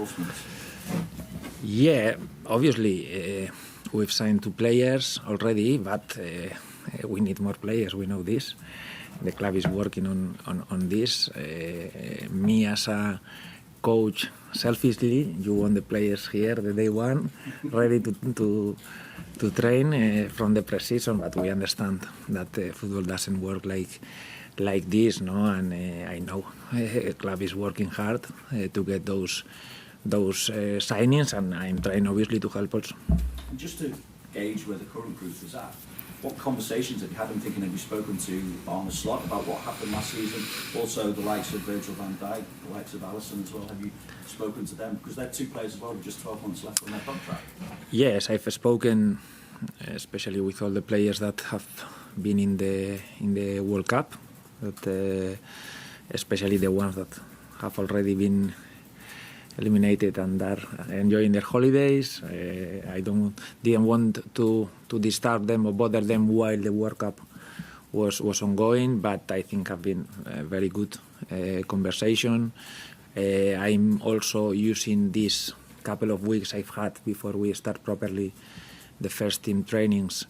reinforcements? Yeah, obviously we've signed 2 players already, but we need more players. We know this. The club is working on this. Me as a coach, selfishly, you want the players here the day one, ready to train from the pre-season. But we understand that football doesn't work like this, no? And I know the club is working hard to get those signings, and I'm trying obviously to help also. And just to gauge where the current group is at, what conversations have you had? I'm thinking, have you spoken to Arne Slot about what happened last season? Also the likes of Virgil van Dijk, the likes of Alisson as well. Have you spoken to them? Because they're 2 players as well with just 12 months left on their contract. Yes, I've spoken especially with all the players that have been in the World Cup, that especially the ones that have already been eliminated and are enjoying their holidays. I didn't want to disturb them or bother them while the World Cup was ongoing, but I think have been very good conversation. I'm also using this couple of weeks I've had before we start properly the first team trainings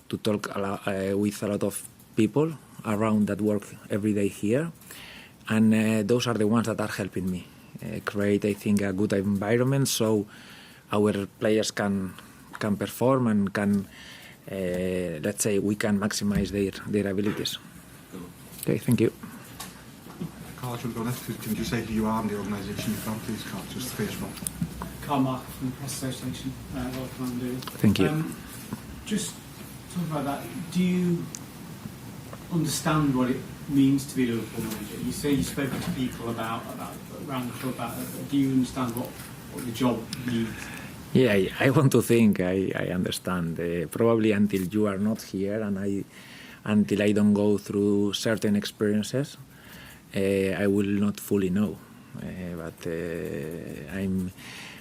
to talk with a lot of people around that work every day here, and those are the ones that are helping me create, I think, a good environment so our players can perform and can, let's say, we can maximize their abilities. Okay, thank you. Carl, do you want to go next? Can you say who you are and the organisation you're from, please, Carl? Just the first one. Carl Mark from the Press Association. Welcome, Andoni. Thank you. Just talk about that. Do you understand what it means to be a Liverpool manager? You say you've spoken to people about around the club. Do you understand what the job needs? Yeah, I want to think I understand. Probably until you are not here and until I don't go through certain experiences, I will not fully know. But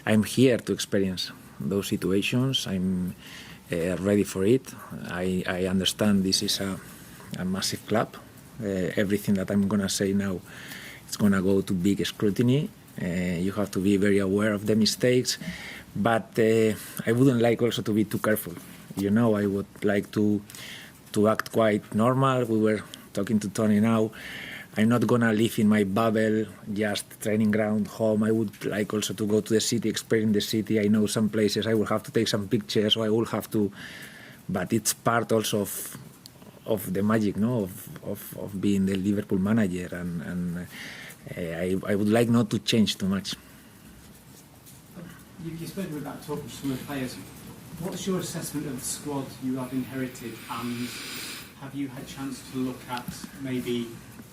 I'm here to experience those situations. I'm ready for it. I understand this is a massive club. Everything that I'm gonna say now, it's gonna go to big scrutiny. You have to be very aware of the mistakes, but I wouldn't like also to be too careful. You know, I would like to act quite normal. We were talking to Tony now. I'm not gonna live in my bubble, just training ground, home. I would like also to go to the city, experience the city. I know some places I will have to take some pictures, or I will have to, but it's part also of the magic, no, of being the Liverpool manager, and I would like not to change too much. You spoke about talking to some of the players. What's your assessment of the squad you have inherited, and have you had a chance to look at maybe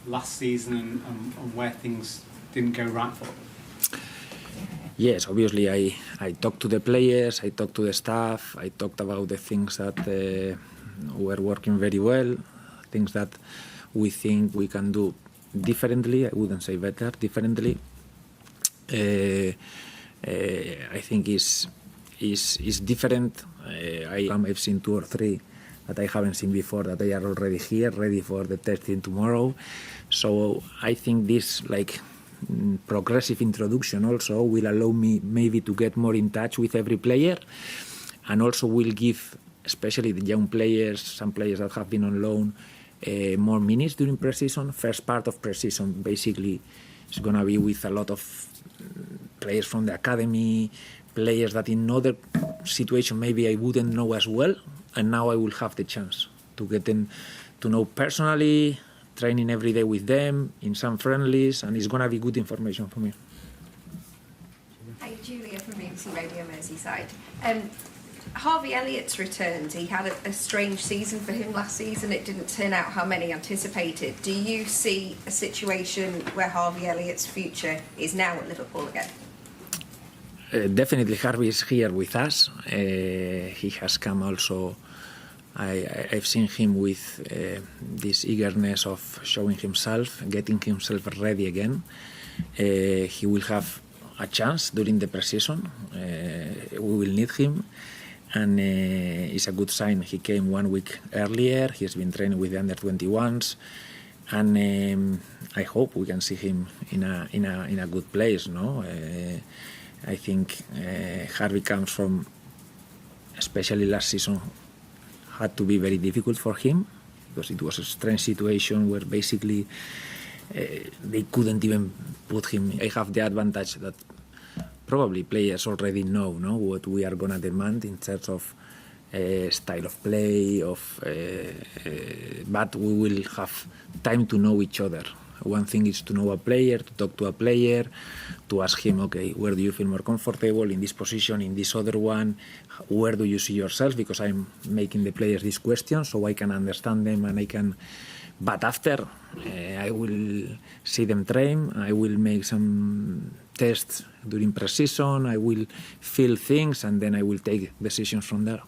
last season and where things didn't go right for them? Yes, obviously I talked to the players, I talked to the staff, I talked about the things that were working very well, things that we think we can do differently. I wouldn't say better, differently. I think is different. I've seen 2 or 3 that I haven't seen before, that they are already here, ready for the testing tomorrow. So I think this progressive introduction also will allow me maybe to get more in touch with every player, and also will give, especially the young players, some players that have been on loan, more minutes during pre-season. First part of pre-season basically is going to be with a lot of players from the academy, players that in other situation maybe I wouldn't know as well, and now I will have the chance to get them to know personally, training every day with them in some friendlies, and it's going to be good information for me. Hi, Julia from BBC Radio Merseyside. Harvey Elliott's returned. He had a strange season for him last season. It didn't turn out how many anticipated. Do you see a situation where Harvey Elliott's future is now at Liverpool again? Definitely Harvey is here with us. He has come also. I've seen him with this eagerness of showing himself, getting himself ready again. He will have a chance during the pre-season. We will need him, and it's a good sign. He came 1 week earlier. He's been training with the under-21s, and I hope we can see him in a good place. No, I think Harvey comes from, especially last season, had to be very difficult for him because it was a strange situation where basically they couldn't even put him. I have the advantage that probably players already know what we are going to demand in terms of style of play, but we will have time to know each other. One thing is to know a player, to talk to a player, to ask him, okay, where do you feel more comfortable in this position, in this other one? Where do you see yourself? Because I'm making the players these questions so I can understand them and I can. But after, I will see them train. I will make some tests during pre-season. I will feel things and then I will take decisions from there.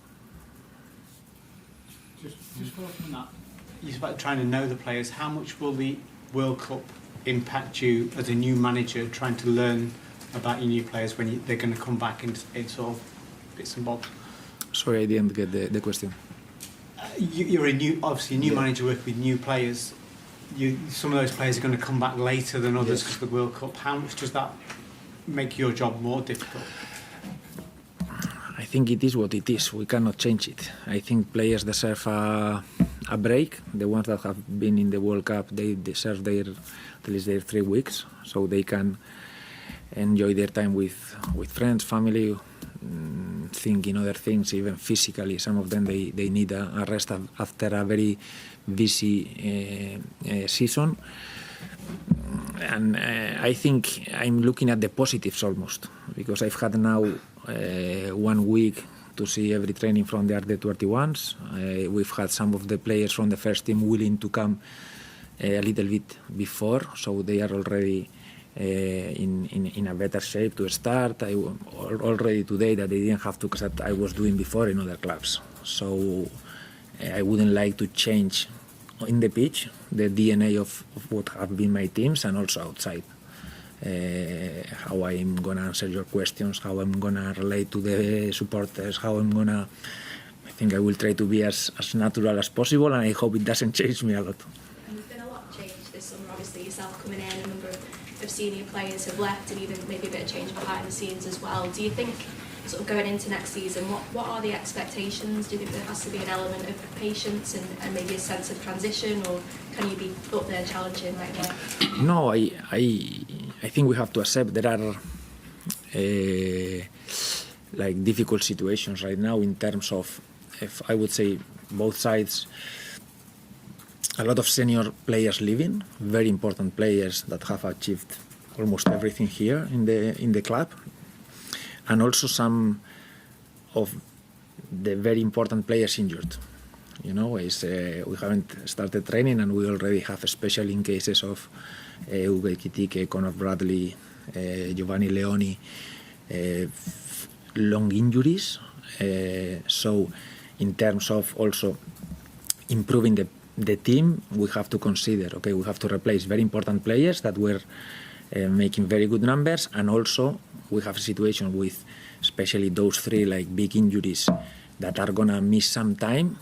Just follow up on that. You're about trying to know the players. How much will the World Cup impact you as a new manager trying to learn about your new players when they're going to come back in sort of bits and bobs? Sorry, I didn't get the question. You're obviously a new manager working with new players. Some of those players are going to come back later than others because of the World Cup. How much does that make your job more difficult? I think it is what it is. We cannot change it. I think players deserve a break. The ones that have been in the World Cup, they deserve at least their 3 weeks, so they can enjoy their time with friends, family, thinking other things, even physically. Some of them, they need a rest after a very busy season. And I think I'm looking at the positives almost, because I've had now 1 week to see every training from the under-21s. We've had some of the players from the first team willing to come a little bit before, so they are already in a better shape to start. Already today that they didn't have to, because I was doing before in other clubs. So I wouldn't like to change in the pitch the DNA of what have been my teams and also outside. How I'm going to answer your questions, how I'm going to relate to the supporters, I think I will try to be as natural as possible, and I hope it doesn't change me a lot. And there's been a lot of change this summer, obviously yourself coming in, a number of senior players have left, and even maybe a bit of change behind the scenes as well. Do you think, sort of going into next season, what are the expectations? Do you think there has to be an element of patience and maybe a sense of transition, or can you be up there challenging right now? No, I think we have to accept there are like difficult situations right now in terms of, if I would say, both sides. A lot of senior players leaving, very important players that have achieved almost everything here in the club, and also some of the very important players injured. We haven't started training, and we already have, especially in cases of Uwe Kitike, Conor Bradley, Giovanni Leoni, long injuries. So in terms of also improving the team, we have to consider, we have to replace very important players that were making very good numbers, and also we have a situation with especially those 3 like big injuries that are going to miss some time,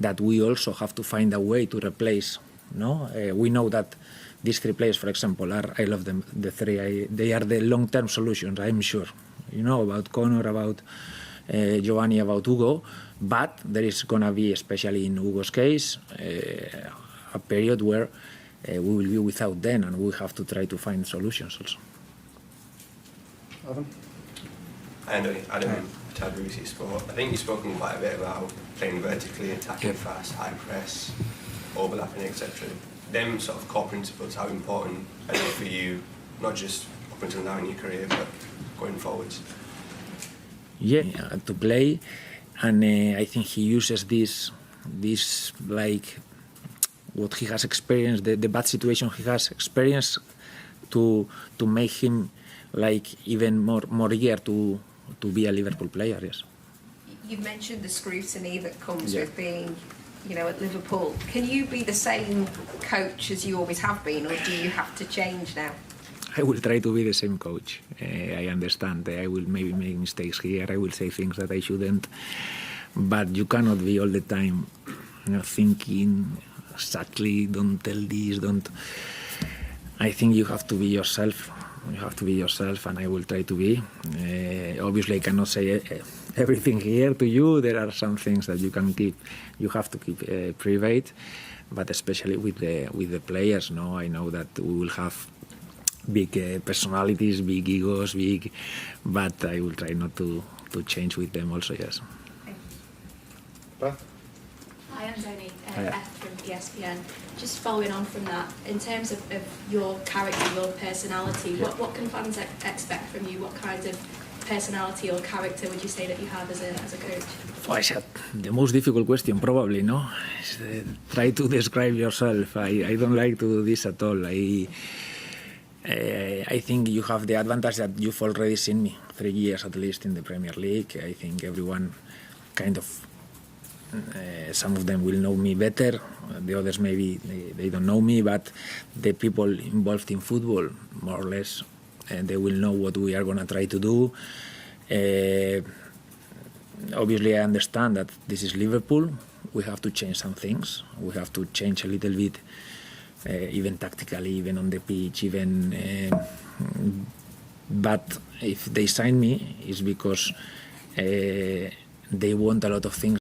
that we also have to find a way to replace. We know that these 3 players, for example, I love them, the 3. They are the long-term solutions, I'm sure. About Conor, about Giovanni, about Hugo, but there is going to be, especially in Hugo's case, a period where we will be without them, and we have to try to find solutions also. Adam Tabrizi Sport. I think you've spoken quite a bit about playing vertically, attacking fast, high press, overlapping, etc. Them sort of core principles, how important are they for you, not just up until now in your career, but going forwards? Yeah, to play, and I think he uses this like what he has experienced, the bad situation he has experienced, to make him like even more eager to be a Liverpool player. Yes. You've mentioned the scrutiny that comes with being, at Liverpool. Can you be the same coach as you always have been, or do you have to change now? I will try to be the same coach. I understand. I will maybe make mistakes here. I will say things that I shouldn't. But you cannot be all the time, thinking exactly, don't tell this, don't. I think you have to be yourself You have to be yourself, and I will try to be. Obviously, I cannot say everything here to you. There are some things that you have to keep private, but especially with the players. No, I know that we will have big personalities, big egos, but I will try not to change with them also. Yes. Beth? Hi, Andoni, Hiya. Beth from ESPN. Just following on from that, in terms of your character, your personality, what can fans expect from you? What kind of personality or character would you say that you have as a coach? Oh, it's the most difficult question, probably, no? Try to describe yourself. I don't like to do this at all. I think you have the advantage that you've already seen me 3 years at least in the Premier League. I think everyone kind of, some of them will know me better, the others maybe they don't know me, but the people involved in football, more or less, they will know what we are going to try to do. Obviously, I understand that this is Liverpool. We have to change some things. We have to change a little bit, even tactically, even on the pitch, but if they sign me, it's because they want a lot of things